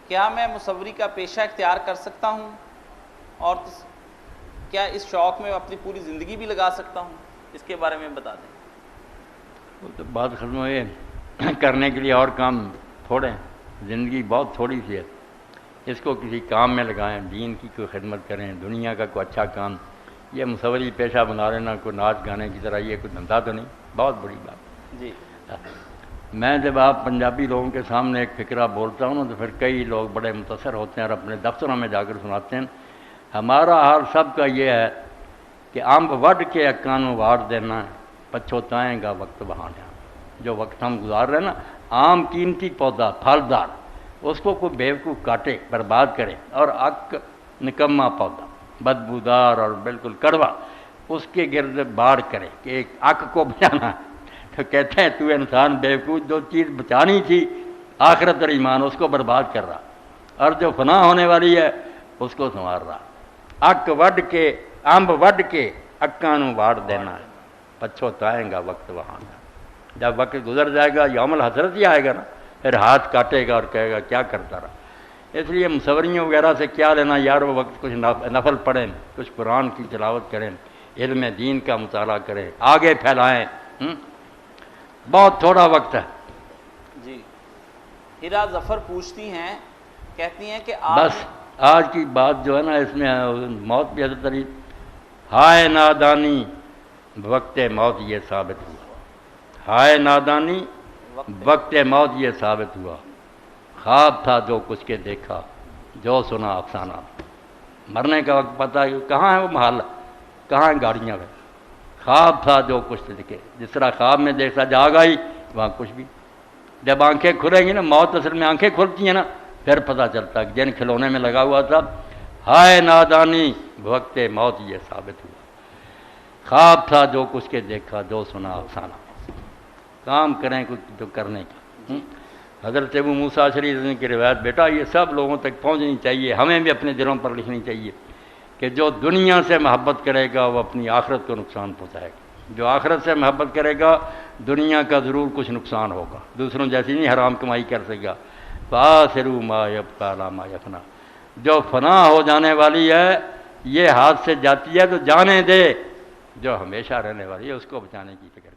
کیا میں مصوری کا پیشہ اختیار کر سکتا ہوں اور کیا اس شوق میں اپنی پوری زندگی بھی لگا سکتا ہوں؟ اس کے بارے میں بتا دیں۔ وہ تو بات ختم ہوئی ہے، کرنے کے لیے اور کام تھوڑے ہیں، زندگی بہت تھوڑی سی ہے، اس کو کسی کام میں لگائیں، دین کی کوئی خدمت کریں، دنیا کا کوئی اچھا کام۔ یہ مصوری پیشہ بنا لینا کوئی ناچ گانے کی طرح یہ کوئی دھندا تو نہیں، بہت بڑی بات۔ جی میں جب آپ پنجابی لوگوں کے سامنے ایک فقرہ بولتا ہوں نا تو پھر کئی لوگ بڑے متاثر ہوتے ہیں اور اپنے دفتروں میں جا کر سناتے ہیں۔ ہمارا حال سب کا یہ ہے کہ امب وڈ کے اکانوں واڑ دینا، پچھوتائیں گا وقت بہانا۔ جو وقت ہم گزار رہے ہیں نا، عام قیمتی پودا پھلدار، اس کو کوئی بیوقوف کاٹے، برباد کرے، اور اک نکما پودا بدبودار اور بالکل کڑوا اس کے گرد باڑ کرے کہ ایک اک کو بچانا، تو کہتے ہیں تو انسان بیوقوف، جو چیز بچانی تھی آخرت اور ایمان اس کو برباد کر رہا، اور جو فنا ہونے والی ہے اس کو سنوار رہا۔ اک وڈ کے امب وڈ کے اکانوں واڑ دینا، پچھوتائیں گا وقت وہاں۔ جب وقت گزر جائے گا یوم الحسرت ہی آئے گا نا، پھر ہاتھ کاٹے گا اور کہے گا کیا کرتا رہا۔ اس لیے مصوریوں وغیرہ سے کیا لینا یار، وہ وقت کچھ نفل پڑھیں، کچھ قرآن کی تلاوت کریں، علم دین کا مطالعہ کریں، آگے پھیلائیں۔ بہت تھوڑا وقت ہے۔ جی ہیرا ظفر پوچھتی ہیں، کہتی ہیں کہ بس آج کی بات جو ہے نا، اس میں موت بھی حضرت علی، ہائے نادانی وقت موت یہ ثابت ہوا، ہائے نادانی وقت موت یہ ثابت ہوا، خواب تھا جو کچھ کے دیکھا، جو سنا افسانہ۔ مرنے کا وقت پتہ ہے کہاں ہے وہ محل، کہاں ہیں گاڑیاں میں، خواب تھا جو کچھ دکھے، جس طرح خواب میں دیکھا جاگ آئی وہاں کچھ بھی۔ جب آنکھیں کھلیں گی نا، موت اصل میں آنکھیں کھلتی ہیں نا، پھر پتہ چلتا کہ جن کھلونے میں لگا ہوا تھا، ہائے نادانی وقت موت یہ ثابت ہوا، خواب تھا جو کچھ کے دیکھا، جو سنا افسانہ۔ کام کریں کچھ جو کرنے کا۔ حضرت ابو موسیٰ اشعری رضی اللہ عنہ کی روایت، بیٹا یہ سب لوگوں تک پہنچنی چاہیے، ہمیں بھی اپنے دلوں پر لکھنی چاہیے کہ جو دنیا سے محبت کرے گا وہ اپنی آخرت کو نقصان پہنچائے گا، جو آخرت سے محبت کرے گا دنیا کا ضرور کچھ نقصان ہوگا، دوسروں جیسی نہیں حرام کمائی کر سکے گا۔ فآثروا ما یبقی علی ما یفنی، جو فنا ہو جانے والی ہے یہ ہاتھ سے جاتی ہے تو جانے دے، جو ہمیشہ رہنے والی ہے اس کو بچانے کی فکر